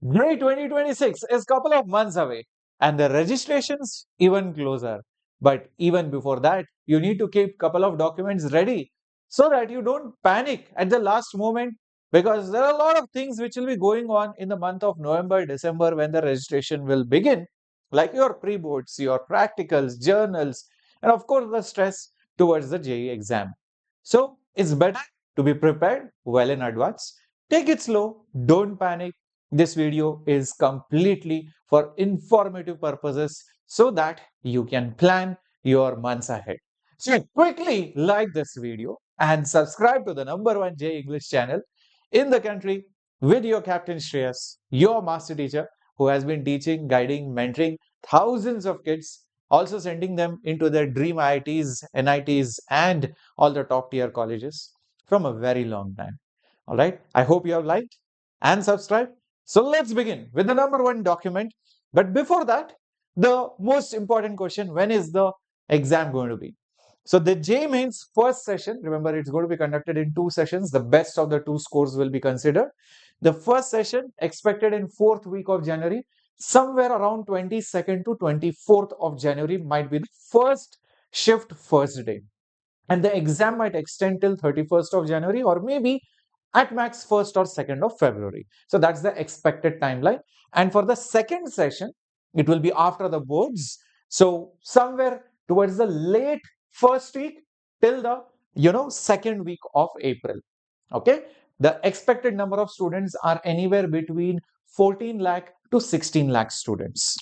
JEE 2026 is a couple of months away and the registration's even closer. But even before that, you need to keep couple of documents ready so that you don't panic at the last moment, because there are a lot of things which will be going on in the month of November, December when the registration will begin, like your pre-boards, your practicals, journals, and of course the stress towards the JEE exam. So it's better to be prepared well in advance. Take it slow, don't panic. This video is completely for informative purposes so that you can plan your months ahead. So quickly like this video and subscribe to the #1 J English channel in the country with your Captain Shreyas, your master teacher who has been teaching, guiding, mentoring thousands of kids, also sending them into their dream IITs, NITs, and all the top tier colleges from a very long time. All right. I hope you have liked and subscribed. So let's begin with the #1 document. But before that, the most important question, when is the exam going to be? So the JEE Main's first session, remember it's going to be conducted in 2 sessions. The best of the 2 scores will be considered. The first session expected in 4th week of January, somewhere around 22nd to 24th of January might be the first shift first day. And the exam might extend till 31st of January or maybe at max 1st or 2nd of February. So that's the expected timeline. And for the second session, it will be after the boards. So somewhere towards the late first week till the second week of April. Okay. The expected number of students are anywhere between 14 lakh to 16 lakh students.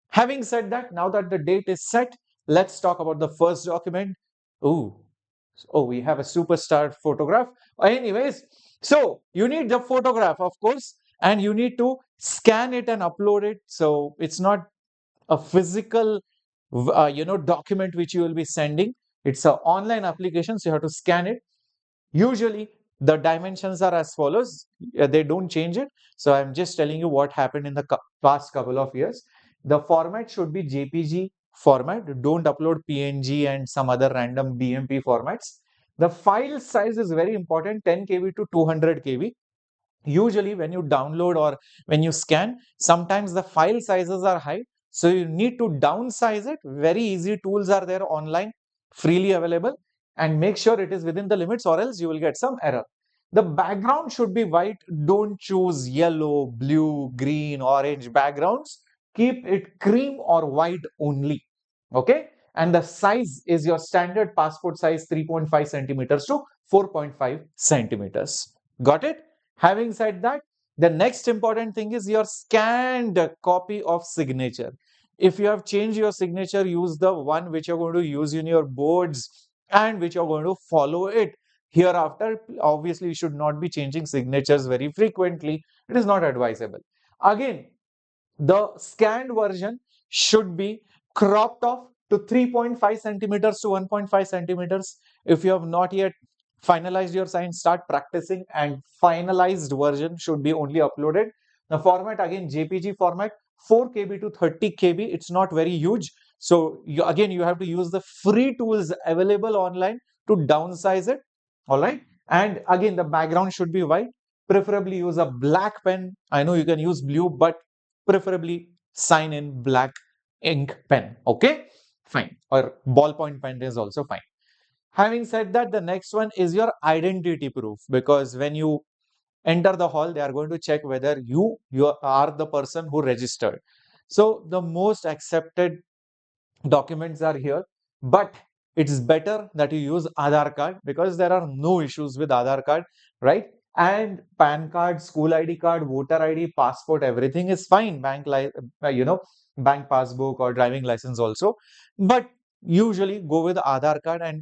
Having said that, now that the date is set, let's talk about the first document. Ooh, oh, we have a superstar photograph. Anyways, so you need the photograph, of course, and you need to scan it and upload it. So it's not a physical, document which you will be sending. It's an online application, so you have to scan it. Usually, the dimensions are as follows. They don't change it. So I'm just telling you what happened in the past couple of years. The format should be JPG format. Don't upload PNG and some other random BMP formats. The file size is very important, 10 KB to 200 KB. Usually when you download or when you scan, sometimes the file sizes are high. So you need to downsize it. Very easy tools are there online, freely available, and make sure it is within the limits or else you will get some error. The background should be white. Don't choose yellow, blue, green, orange backgrounds. Keep it cream or white only. Okay. And the size is your standard passport size, 3.5 centimeters to 4.5 centimeters. Got it? Having said that, the next important thing is your scanned copy of signature. If you have changed your signature, use the one which you're going to use in your boards and which you're going to follow it hereafter. Obviously, you should not be changing signatures very frequently. It is not advisable. Again, the scanned version should be cropped off to 3.5 centimeters to 1.5 centimeters. If you have not yet finalized your sign, start practicing, and finalized version should be only uploaded. The format, again, JPG format, 4 KB to 30 KB. It's not very huge. So you have to use the free tools available online to downsize it. All right. And again, the background should be white. Preferably use a black pen. I know you can use blue, but preferably sign in black ink pen. Okay, fine. Or ballpoint pen is also fine. Having said that, the next one is your identity proof, because when you enter the hall, they are going to check whether you are the person who registered. So the most accepted documents are here, but it's better that you use Aadhaar card because there are no issues with Aadhaar card, right? And PAN card, school ID card, voter ID, passport, everything is fine. Bank passbook or driving license also. But usually go with Aadhaar card, and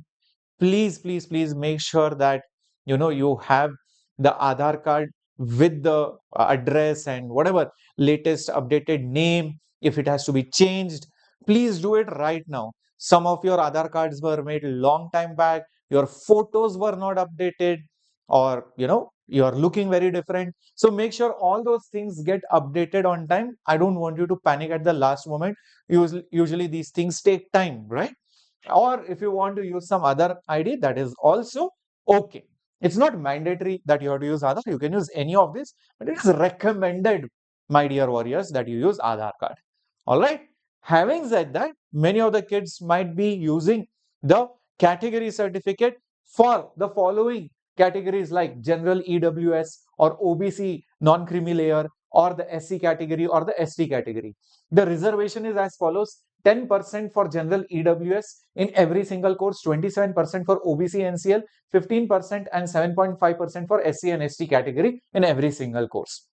please, please, please make sure that you have the Aadhaar card with the address and whatever latest updated name. If it has to be changed, please do it right now. Some of your Aadhaar cards were made a long time back, your photos were not updated, or you're looking very different. So make sure all those things get updated on time. I don't want you to panic at the last moment. Usually these things take time, right? Or if you want to use some other ID, that is also okay. It's not mandatory that you have to use Aadhaar. You can use any of this, but it is recommended my dear warriors, that you use Aadhaar card. All right. Having said that, many of the kids might be using the category certificate for the following categories like general EWS or OBC non-creamy layer or the SC category or the ST category. The reservation is as follows: 10% for general EWS in every single course, 27% for OBC NCL, 15% and 7.5% for SC and ST category in every single course.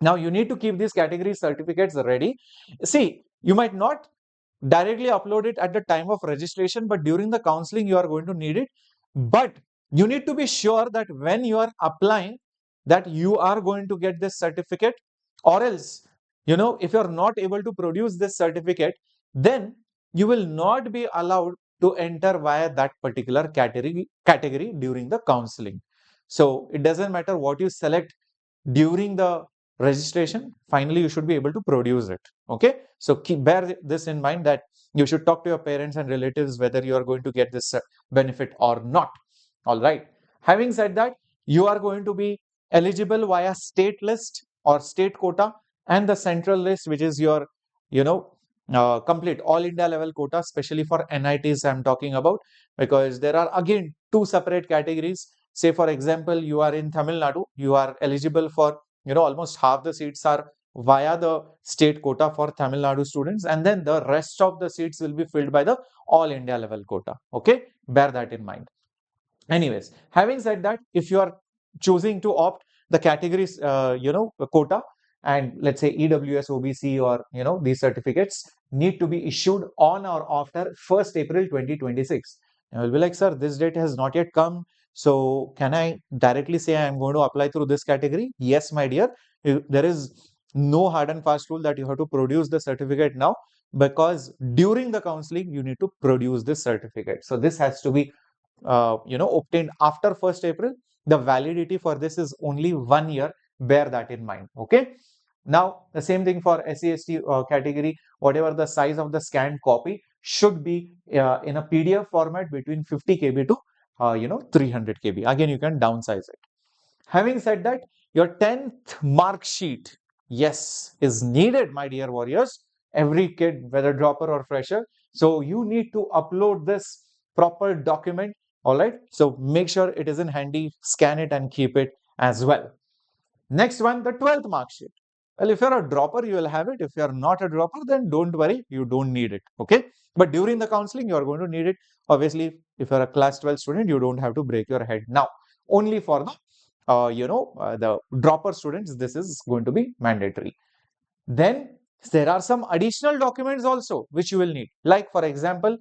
Now you need to keep these category certificates ready. See, you might not directly upload it at the time of registration, but during the counseling you are going to need it. But you need to be sure that when you are applying, that you are going to get this certificate, or else, if you are not able to produce this certificate, then you will not be allowed to enter via that particular category during the counseling. So it doesn't matter what you select during the registration, finally you should be able to produce it. Okay, so bear this in mind, that you should talk to your parents and relatives whether you are going to get this benefit or not. All right, having said that, you are going to be eligible via state list or state quota and the central list, which is your complete all India level quota, especially for NITs I'm talking about, because there are again two separate categories. Say for example, you are in Tamil Nadu, you are eligible for, almost half the seats are via the state quota for Tamil Nadu students, and then the rest of the seats will be filled by the all India level quota. Okay, bear that in mind. Anyways, having said that, if you are choosing to opt the categories, quota, and let's say EWS, OBC, or these certificates need to be issued on or after 1st April 2026. And you'll be like, sir, this date has not yet come. So can I directly say I'm going to apply through this category? Yes, my dear. There is no hard and fast rule that you have to produce the certificate now, because during the counseling you need to produce this certificate. So this has to be obtained after 1st April. The validity for this is only 1 year. Bear that in mind. Okay. Now, the same thing for SC/ST category, whatever the size of the scanned copy should be in a PDF format between 50 KB to 300 KB. Again, you can downsize it. Having said that, your 10th mark sheet, yes, is needed, my dear warriors. Every kid, whether dropper or fresher. So you need to upload this proper document. All right. So make sure it is in handy, scan it and keep it as well. Next one, the 12th mark sheet. Well, if you're a dropper, you will have it. If you're not a dropper, then don't worry, you don't need it. Okay. But during the counseling, you're going to need it. Obviously, if you're a class 12 student, you don't have to break your head now. Only for the the dropper students, this is going to be mandatory. Then there are some additional documents also which you will need. Like for example,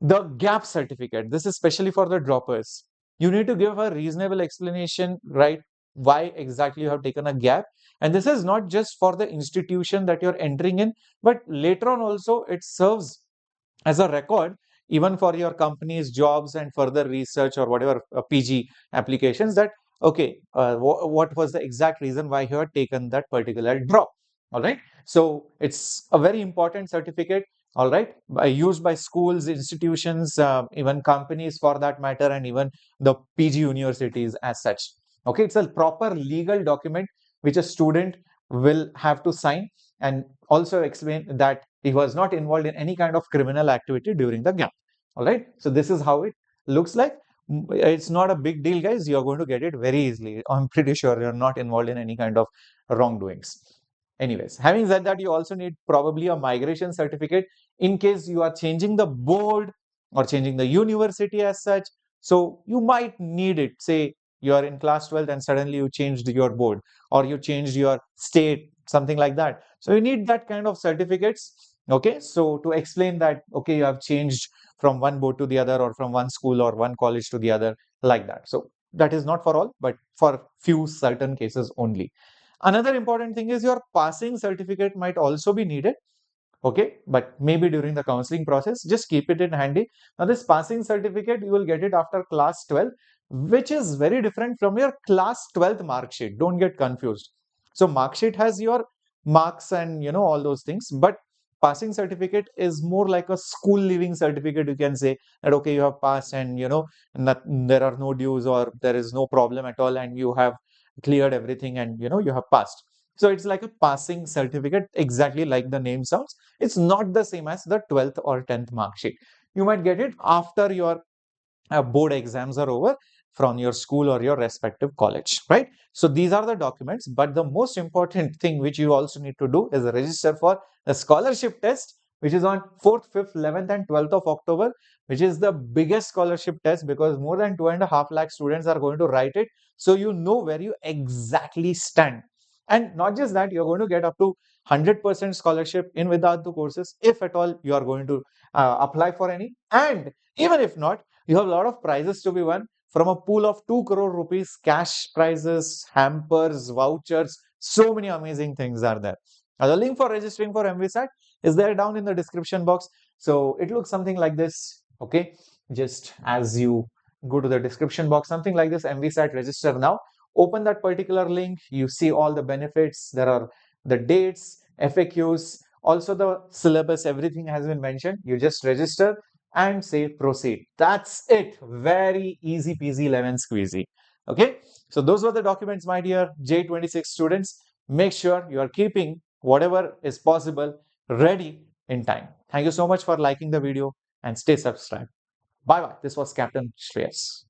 the gap certificate. This is especially for the droppers. You need to give a reasonable explanation, right? Why exactly you have taken a gap. And this is not just for the institution that you're entering in, but later on also it serves as a record even for your company's jobs and further research or whatever PG applications, that okay, what was the exact reason why you had taken that particular drop. All right, so it's a very important certificate. All right, used by schools, institutions, even companies for that matter, and even the PG universities as such. Okay, it's a proper legal document which a student will have to sign, and also explain that he was not involved in any kind of criminal activity during the gap. All right, so this is how it looks like. It's not a big deal, guys. You're going to get it very easily. I'm pretty sure you're not involved in any kind of wrongdoings. Anyways, having said that, you also need probably a migration certificate in case you are changing the board or changing the university as such. So you might need it. Say you are in class 12 and suddenly you changed your board, or you changed your state, something like that. So you need that kind of certificates. Okay, so to explain that, okay, you have changed from one board to the other, or from one school or one college to the other, like that. So that is not for all, but for few certain cases only. Another important thing is your passing certificate might also be needed. Okay, but maybe during the counseling process, just keep it in handy. Now this passing certificate, you will get it after class 12, which is very different from your class 12th mark sheet. Don't get confused. So mark sheet has your marks and all those things, but passing certificate is more like a school leaving certificate. You can say that okay, you have passed, and there are no dues or there is no problem at all, and you have cleared everything, and you have passed. So it's like a passing certificate, exactly like the name sounds. It's not the same as the 12th or 10th mark sheet. You might get it after your board exams are over from your school or your respective college, right? So these are the documents, but the most important thing which you also need to do is register for the scholarship test, which is on 4th, 5th, 11th and 12th of October, which is the biggest scholarship test because more than 2.5 lakh students are going to write it. So you know where you exactly stand. And not just that, you're going to get up to 100% scholarship in Vedantu courses if at all you are going to apply for any. And even if not, you have a lot of prizes to be won from a pool of 2 crore rupees, cash prizes, hampers, vouchers. So many amazing things are there. Now, the link for registering for MVSAT is there down in the description box. So it looks something like this. Okay, just as you go to the description box, something like this, MVSAT register now. Open that particular link. You see all the benefits. There are the dates, FAQs, also the syllabus, everything has been mentioned. You just register and say proceed. That's it. Very easy peasy lemon squeezy. Okay. So those were the documents, my dear J26 students. Make sure you are keeping whatever is possible ready in time. Thank you so much for liking the video and stay subscribed. Bye bye. This was Captain Shreyas.